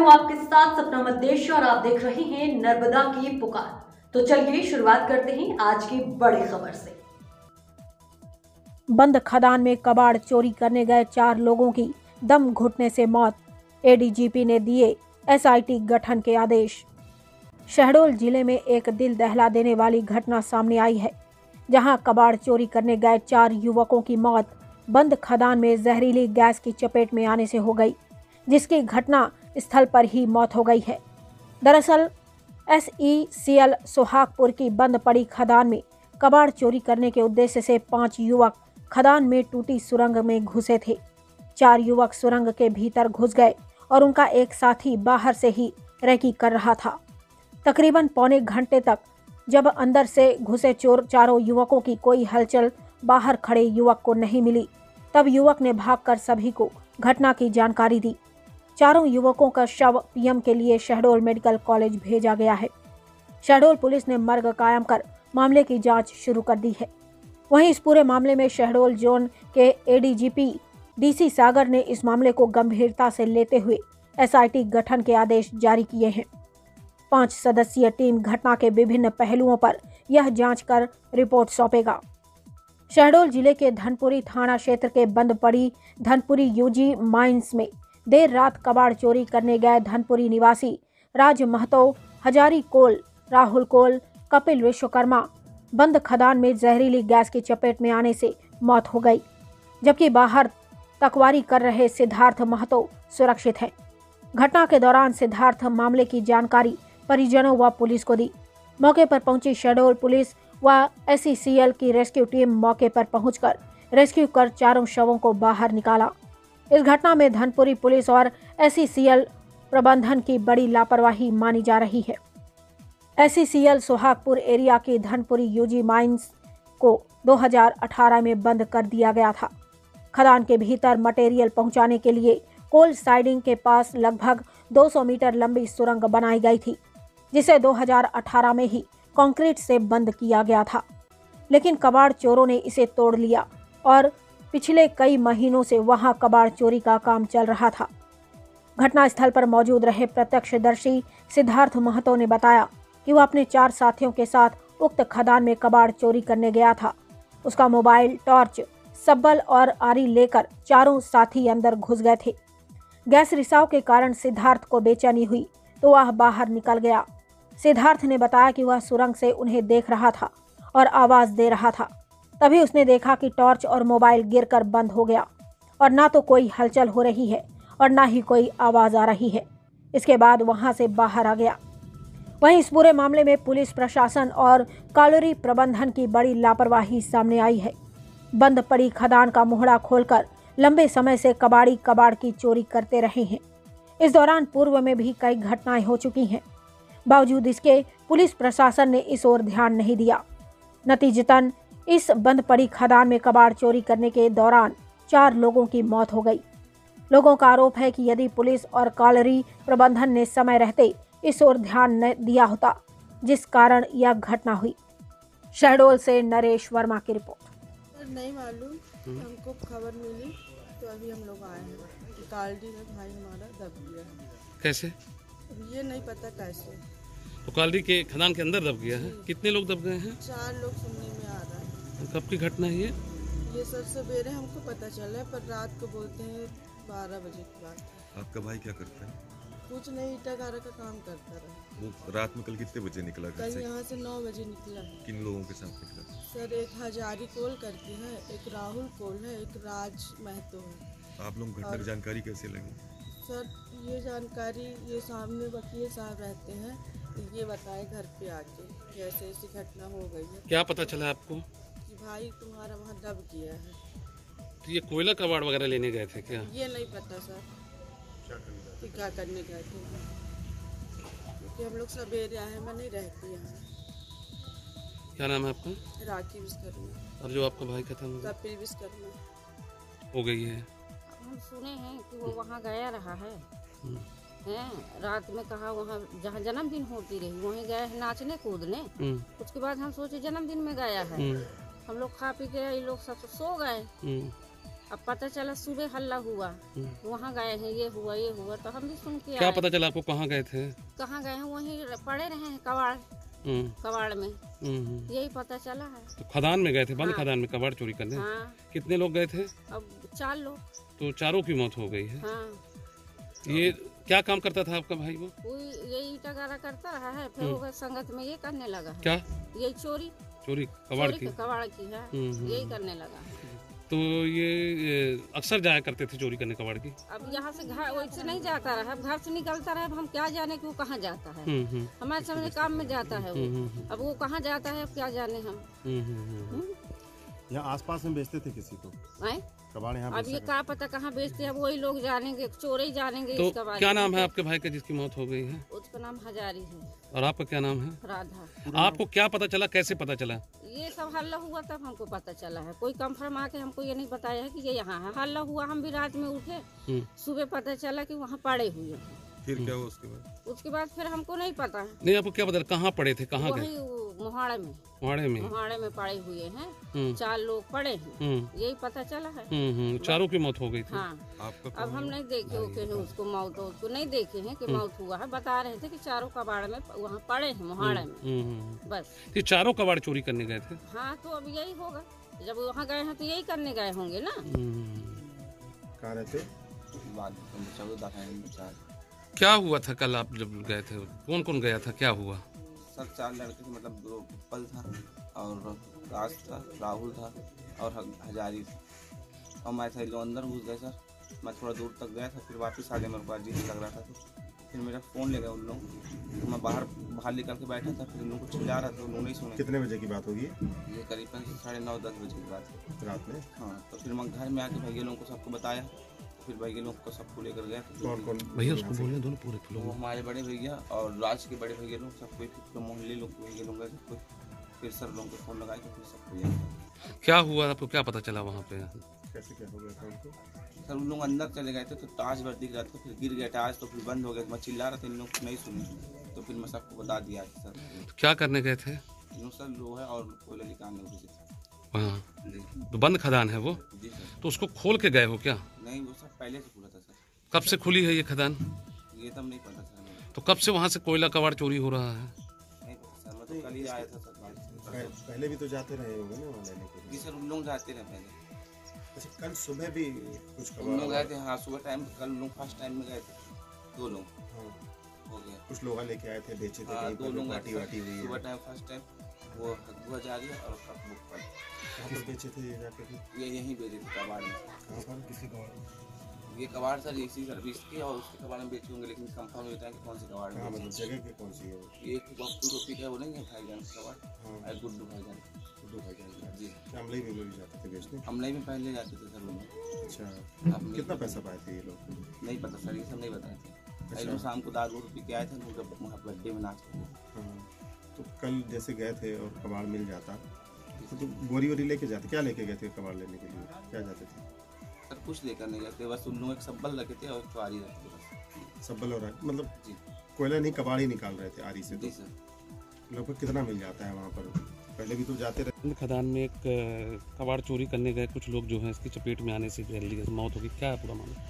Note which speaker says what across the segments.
Speaker 1: हूँ आपके साथ सपना मदेश और आप देख रहे हैं नर्मदा की पुकार। तो चलिए शुरुआत करते हैं आज की बड़ी खबर से।
Speaker 2: बंद खदान में कबाड़ चोरी करने गए 4 लोगों की दम घुटने से मौत। एडीजीपी ने दिए एसआईटी गठन के आदेश। शहडोल जिले में एक दिल दहला देने वाली घटना सामने आई है, जहां कबाड़ चोरी करने गए 4 युवकों की मौत बंद खदान में जहरीली गैस की चपेट में आने से हो गई, जिसकी घटना स्थल पर ही मौत हो गई है। दरअसल SECL सुहागपुर की बंद पड़ी खदान में कबाड़ चोरी करने के उद्देश्य से 5 युवक खदान में टूटी सुरंग में घुसे थे। 4 युवक सुरंग के भीतर घुस गए और उनका एक साथी बाहर से ही रेकी कर रहा था। तकरीबन पौने घंटे तक जब अंदर से घुसे चारों युवकों की कोई हलचल बाहर खड़े युवक को नहीं मिली, तब युवक ने भागकर सभी को घटना की जानकारी दी। चारों युवकों का शव पीएम के लिए शहडोल मेडिकल कॉलेज भेजा गया है। शहडोल पुलिस ने मर्ग कायम कर मामले की जांच शुरू कर दी है। वहीं इस पूरे मामले में शहडोल जोन के एडीजीपी DC सागर ने इस मामले को गंभीरता से लेते हुए एसआईटी गठन के आदेश जारी किए हैं। 5 सदस्यीय टीम घटना के विभिन्न पहलुओं पर यह जांच कर रिपोर्ट सौंपेगा। शहडोल जिले के धनपुरी थाना क्षेत्र के बंद पड़ी धनपुरी UG माइंस में देर रात कबाड़ चोरी करने गए धनपुरी निवासी राज महतो, हजारी कोल, राहुल कोल, कपिल विश्वकर्मा बंद खदान में जहरीली गैस की चपेट में आने से मौत हो गई, जबकि बाहर तकवारी कर रहे सिद्धार्थ महतो सुरक्षित हैं। घटना के दौरान सिद्धार्थ मामले की जानकारी परिजनों व पुलिस को दी। मौके पर पहुंची शहडोल पुलिस व SECL की रेस्क्यू टीम मौके पर पहुंचकर रेस्क्यू कर चारों शवों को बाहर निकाला। इस घटना में धनपुरी पुलिस और SECL प्रबंधन की बड़ी लापरवाही मानी जा रही है। SECL सुहागपुर एरिया की धनपुरी UG माइंस को 2018 में बंद कर दिया गया था। खदान के भीतर मटेरियल पहुंचाने के लिए कोल साइडिंग के पास लगभग 200 मीटर लंबी सुरंग बनाई गई थी, जिसे 2018 में ही कंक्रीट से बंद किया गया था। लेकिन कबाड़ चोरों ने इसे तोड़ लिया और पिछले कई महीनों से वहां कबाड़ चोरी का काम चल रहा था। घटनास्थल पर मौजूद रहे प्रत्यक्षदर्शी सिद्धार्थ महतो ने बताया कि वह अपने 4 साथियों के साथ उक्त खदान में कबाड़ चोरी करने गया था। उसका मोबाइल, टॉर्च, सब्बल और आरी लेकर चारों साथी अंदर घुस गए थे। गैस रिसाव के कारण सिद्धार्थ को बेचैनी हुई तो वह बाहर निकल गया। सिद्धार्थ ने बताया कि वह सुरंग से उन्हें देख रहा था और आवाज दे रहा था। तभी उसने देखा कि टॉर्च और मोबाइल गिरकर बंद हो गया और ना तो कोई हलचल हो रही है और ना ही कोई आवाज आ रही है। इसके बाद वहां से बाहर आ गया। वहीं इस पूरे मामले में पुलिस प्रशासन और कॉलोनी प्रबंधन की बड़ी लापरवाही सामने आई है। बंद पड़ी खदान का मोहड़ा खोलकर लंबे समय से कबाड़ी कबाड़ की चोरी करते रहे हैं। इस दौरान पूर्व में भी कई घटनाएं हो चुकी हैं। बावजूद इसके पुलिस प्रशासन ने इस ओर ध्यान नहीं दिया। नतीजतन इस बंद पड़ी खदान में कबाड़ चोरी करने के दौरान 4 लोगों की मौत हो गई। लोगों का आरोप है कि यदि पुलिस और कॉलोनी प्रबंधन ने समय रहते इस ओर ध्यान न दिया होता, जिस कारण यह घटना हुई। शहडोल से नरेश वर्मा की रिपोर्ट।
Speaker 3: नहीं मालूम, हमको खबर मिली तो अभी हम लोग आए हैं कि कालडी में भाई हमारा दब गया है।
Speaker 4: कैसे?
Speaker 3: ये नहीं पता कैसे।
Speaker 4: तो कालडी के खदान के अंदर दब गया है? कितने लोग दब गए हैं?
Speaker 3: 4 लोग सुनने में आ रहा है।
Speaker 4: कब की घटना है ये?
Speaker 3: ये सर सवेरे हमको पता चला, पर रात को बोलते हैं 12 बजे की बात।
Speaker 5: आपका भाई क्या करता है?
Speaker 3: कुछ नहीं, ईटा गारा का काम करता रहा।
Speaker 5: वो रात में कल कितने बजे निकला घर
Speaker 3: कल
Speaker 5: से?
Speaker 3: यहाँ से 9 बजे निकला।
Speaker 5: किन लोगों के साथ निकला?
Speaker 3: सर एक हजारी कोल करती है, एक राहुल कोल है, एक राज महतो है।
Speaker 5: आप लोग घटना की जानकारी कैसे लगी?
Speaker 3: सर ये जानकारी ये सामने वकील साहब रहते हैं, ये बताए घर पे आके कैसे ऐसी घटना हो गई है।
Speaker 4: क्या पता चला आपको?
Speaker 3: कि भाई तुम्हारा वहाँ दब गया है।
Speaker 4: तो ये कोयला कबाड़ वगैरह लेने गए थे क्या?
Speaker 3: ये नहीं पता सर कि क्या करने गए थे, क्योंकि हम लोग सवेरे आए हैं, मैं नहीं रहती यहाँ।
Speaker 4: क्या नाम है आपका?
Speaker 3: राखी विश्वकर्मा।
Speaker 4: और जो आपका भाई का था?
Speaker 3: कपिल विश्वकर्मा।
Speaker 4: हो गई है।
Speaker 6: हम सुने हैं कि वो वहाँ गया रहा है, रात में कहा वहाँ जहाँ जन्मदिन होती रही वहीं गए हैं नाचने कूदने। उसके बाद हम सोचे जन्मदिन में गया है। हम लोग खा पी के ये लोग सब सो गए। अब पता चला सुबह हल्ला हुआ, वहाँ गए हैं, ये हुआ तो हम भी सुन के
Speaker 4: क्या
Speaker 6: आए।
Speaker 4: पता चला आपको? कहाँ गए थे?
Speaker 6: कहाँ गए हैं? वहीं पड़े रहे हैं कबाड़ में, यही पता चला है।
Speaker 4: तो खदान में गए थे, बंद
Speaker 6: हाँ।
Speaker 4: खदान में कबाड़ चोरी करने?
Speaker 6: हाँ,
Speaker 4: कितने लोग गए थे?
Speaker 6: अब 4 लोग।
Speaker 4: तो चारों की मौत हो गई है।
Speaker 6: हाँ,
Speaker 4: ये क्या काम करता था आपका भाई? वो
Speaker 6: वो यही ईटा गारा करता रहा है, फिर वो संगत में ये करने लगा है।
Speaker 4: क्या
Speaker 6: यही चोरी
Speaker 4: कबाड़ की?
Speaker 6: कबाड़ की है, यही करने लगा है।
Speaker 4: तो ये अक्सर जाया करते थे चोरी करने कबाड़ की?
Speaker 6: अब यहाँ से घर वैसे नहीं जाता रहा, अब घर से निकलता रहा, अब हम क्या जाने कि वो कहाँ जाता है। हमारे सामने काम में जाता है वो, अब वो कहाँ जाता है अब क्या जाने हम।
Speaker 7: यहाँ आसपास में बेचते थे किसी को
Speaker 6: आए?
Speaker 7: कबाड़ यहाँ
Speaker 6: अब ये क्या पता कहाँ बेचते हैं, वही लोग जानेंगे, चोर ही जानेंगे।
Speaker 4: तो
Speaker 6: इसका
Speaker 4: क्या नाम है आपके भाई का जिसकी मौत हो गई है?
Speaker 6: उसका नाम हजारी है।
Speaker 4: और आपका क्या नाम है?
Speaker 6: राधा।
Speaker 4: आपको क्या पता चला, कैसे पता चला?
Speaker 6: ये सब हल्ला हुआ तब हमको पता चला है, कोई कंफर्म आके हमको ये नहीं बताया है कि ये यहाँ है। हल्ला हुआ, हम भी रात में उठे, सुबह पता चला कि वहाँ पड़े हुए हैं।
Speaker 5: फिर क्या हुआ उसके बाद?
Speaker 6: उसके बाद फिर हमको नहीं पता है।
Speaker 4: नहीं, आपको क्या पता? कहाँ पड़े थे, कहाँ गए?
Speaker 6: वही मोहाड़े में मोहाड़े में पड़े हुए हैं, 4 लोग पड़े हैं, यही पता चला है।
Speaker 4: चारों की मौत हो गई थी।
Speaker 6: हाँ,
Speaker 5: आपका
Speaker 6: अब हम नहीं देखे होके हैं उसको मौत, उसको नहीं देखे हैं कि मौत हुआ है। बता रहे थे कि चारों कबाड़ में वहाँ पड़े हैं मोहाड़े में, बस।
Speaker 4: ये चारों कबाड़ चोरी करने गए थे?
Speaker 6: हाँ, तो अब यही होगा, जब वहाँ गए हैं तो यही करने गए होंगे ना।
Speaker 7: कहाँ रहते?
Speaker 4: क्या हुआ था कल आप जब गए थे? कौन कौन गया था, क्या हुआ?
Speaker 8: सर 4 लड़के थे, मतलब 2 पल था और राज था, राहुल था और हजारी था। और मैं था जो अंदर घुस गए सर, मैं थोड़ा दूर तक गया था, फिर वापस आ गया। मेरे को अजीब लग रहा था, तो फिर मेरा फ़ोन ले गया उन लोग, तो मैं बाहर निकल के बैठा था, फिर उन लोग को चिल्ला रहा था, उन लोग नहीं सुने।
Speaker 7: कितने बजे की बात होगी?
Speaker 8: ये करीबन 9:30-10 बजे की बात है
Speaker 7: रात में।
Speaker 8: हाँ, तो फिर मैं घर में आके भैया लोगों को सबको बताया, फिर भैया लोग को सबको लेकर गया।
Speaker 7: कौन कौन?
Speaker 4: भैया उसको बोलिए, दोनों पूरे खुले।
Speaker 8: वो हमारे बड़े भैया और राज के बड़े भैया लोग, सब कोई, फिर मोहल्ले लोग भैया लोग गए, सब कोई, फिर सर लोगों को फ़ोन लगाए तो फिर सबको गया।
Speaker 4: क्या हुआ आपको, क्या पता चला वहाँ पे?
Speaker 7: कैसे क्या हो गया था उनको?
Speaker 8: सर उन लोग अंदर चले गए थे तो टाच भर दिख रहा था, फिर गिर गया टाच, तो फिर बंद हो गया। मैं चिल्ला रहा था, इन लोग नहीं सुने, तो फिर मैं सबको बता दिया सर।
Speaker 4: तो क्या करने गए थे?
Speaker 8: इन सर लोहा और कोयला निकालने उठे थे।
Speaker 4: हाँ, तो बंद खदान है वो?
Speaker 8: जी सर।
Speaker 4: तो उसको खोल के गए हो क्या?
Speaker 8: नहीं, वो सब पहले से खुला था सर।
Speaker 4: कब से खुली है ये खदान?
Speaker 8: ये तब नहीं पता सर मुझे।
Speaker 4: तो कब से वहाँ से कोयला कबाड़ चोरी हो रहा है?
Speaker 8: नहीं पता सर, मैं तो कल ही आया था सर।
Speaker 7: पहले भी तो जाते रहे होंगे ना वहाँ लेने के
Speaker 8: जी
Speaker 7: लिए?
Speaker 8: सर, उन लोग जाते रहे पहले।
Speaker 7: अच्छा, कल सुबह भी कुछ
Speaker 8: उन लोग गए
Speaker 7: कबाड़?
Speaker 8: थे, हाँ सुबह टाइम, कल लोग फर्स्ट टाइम में गए थे, 2 लोग
Speaker 7: हाँ,
Speaker 8: हो गया।
Speaker 7: कुछ लोग लेके आए थे, बेचे थे
Speaker 8: हाँ,
Speaker 7: कहीं
Speaker 8: 2
Speaker 7: पर,
Speaker 8: लोग
Speaker 7: पार्टी वाटी हुई
Speaker 8: सुबह
Speaker 7: है।
Speaker 8: टाइम फर्स्ट टाइम वो 2000 और बुक पर
Speaker 7: कहाँ पर बेचे थे ये जाके फिर?
Speaker 8: ये यहीं बेचे थे कबाड़ में।
Speaker 7: कहाँ पर? किसी कबाड़?
Speaker 8: ये कबाड़ सर इसी सर्विस के और उसके कबाड़ में बेचे होंगे, लेकिन कंफर्म नहीं होता है कि कौन से कबाड़
Speaker 7: कहाँ,
Speaker 8: में
Speaker 7: मतलब
Speaker 8: बेचे।
Speaker 7: जगह के कौन सी है वो?
Speaker 8: ये एक बप्पू टोपी का वो नहीं है भाईजान कबाड़,
Speaker 7: हाँ,
Speaker 8: और गुड्डू भाईजान।
Speaker 7: गुड्डू भाईजान का।
Speaker 8: जी,
Speaker 7: अमले भी लोग जाते थे बेचने?
Speaker 8: हमले में पहले जाते थे सर लोग।
Speaker 7: अच्छा,
Speaker 8: अब
Speaker 7: कितना पैसा पाए थे ये लोग?
Speaker 8: नहीं पता सर, ये सब नहीं बताए थे।
Speaker 7: अच्छा।
Speaker 8: लोग शाम को दारू पी के आए थे, लोग वहाँ बर्थडे में नाच रहे
Speaker 7: हाँ, तो कल जैसे गए थे और कबाड़ मिल जाता तो बोरी वोरी लेके जाते? क्या लेके गए थे कबाड़ लेने के लिए, क्या जाते थे?
Speaker 8: सर कुछ लेकर नहीं जाते, बस उन लोग एक सब्बल रखे थे और एक आरी रखे थे बस।
Speaker 7: सब्बल और मतलब
Speaker 8: जी
Speaker 7: कोयला नहीं, कबाड़ ही निकाल रहे थे आरी से?
Speaker 8: जी
Speaker 7: तो
Speaker 8: सर।
Speaker 7: लगभग कितना मिल जाता है वहाँ पर? पहले भी तो जाते रहे।
Speaker 4: खदान में एक कबाड़ चोरी करने गए कुछ लोग जो हैं इसकी चपेट में आने से जल्दी मौत होगी, क्या है पूरा मामला?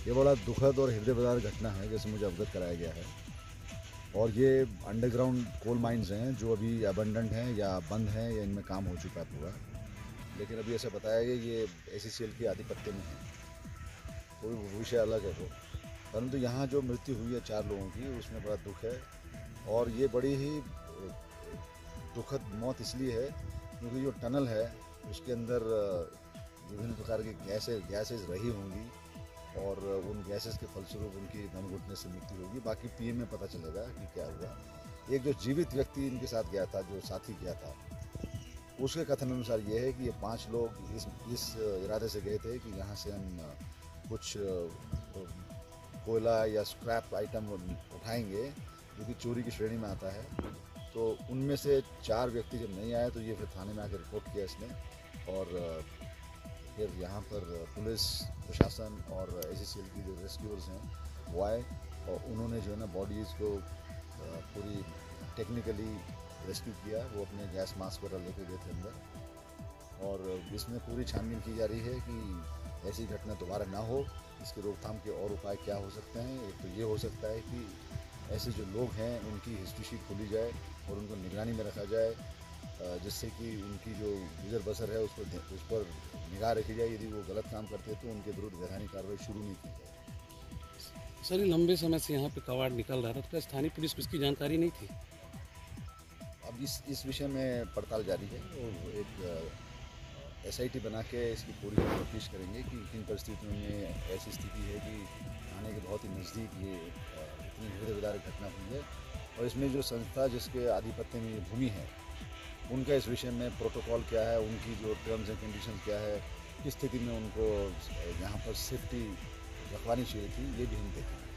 Speaker 9: ये बड़ा दुखद और हृदय विदारक घटना है, जैसे मुझे अवगत कराया गया है। और ये अंडरग्राउंड कोल माइंस हैं जो अभी अबंडेंट हैं या बंद हैं या इनमें काम हो चुका है पूरा, लेकिन अभी ऐसा बताया गया ये ACCL के आधिपत्य में है, कोई विषय अलग है वो। परंतु यहाँ जो मृत्यु हुई है 4 लोगों की, उसमें बड़ा दुख है। और ये बड़ी ही दुखद मौत इसलिए है क्योंकि जो टनल है उसके अंदर विभिन्न प्रकार की गैसेज रही होंगी और उन गैसेस के फलस्वरूप उनकी दम घुटने से मृत्यु होगी। बाकी PM में पता चलेगा कि क्या हुआ। एक जो जीवित व्यक्ति इनके साथ गया था, जो साथी गया था, उसके कथन अनुसार ये है कि ये 5 लोग इस इरादे से गए थे कि यहाँ से हम कुछ कोयला या स्क्रैप आइटम उठाएंगे जो कि चोरी की श्रेणी में आता है। तो उनमें से 4 व्यक्ति जब नहीं आए तो ये फिर थाने में आकर रिपोर्ट किया इसने, और फिर यहाँ पर पुलिस प्रशासन और ACCL की जो रेस्क्यूअर्स हैं वो आए और उन्होंने जो है ना बॉडीज़ को पूरी टेक्निकली रेस्क्यू किया। वो अपने गैस मास्क वगैरह लेके गए थे अंदर और इसमें पूरी छानबीन की जा रही है कि ऐसी घटना दोबारा ना हो। इसकी रोकथाम के और उपाय क्या हो सकते हैं। एक तो ये हो सकता है कि ऐसे जो लोग हैं उनकी हिस्ट्री शीट खोली जाए और उनको निगरानी में रखा जाए, जिससे कि उनकी जो गुजर बसर है उस पर निगाह रखी जाए। यदि वो गलत काम करते हैं तो उनके विरुद्ध वैधानिक कार्रवाई शुरू नहीं की जाए।
Speaker 4: सर, ये लंबे समय से यहाँ पे कबाड़ निकल रहा था, तो क्या स्थानीय पुलिस को इसकी जानकारी नहीं थी?
Speaker 9: अब इस विषय में पड़ताल जारी है और एक SIT बना के इसकी पूरी तफ्तीश करेंगे कि किन परिस्थितियों में ऐसी स्थिति है कि थाने के बहुत ही नज़दीक ये इतनी हृदय घटना हुई है। और इसमें जो संस्था जिसके आधिपत्य में ये भूमि है उनका इस विषय में प्रोटोकॉल क्या है, उनकी जो टर्म्स एंड कंडीशंस क्या है, किस स्थिति में उनको यहाँ पर सेफ्टी रखवानी चाहिए थी, ये भी हम देखेंगे।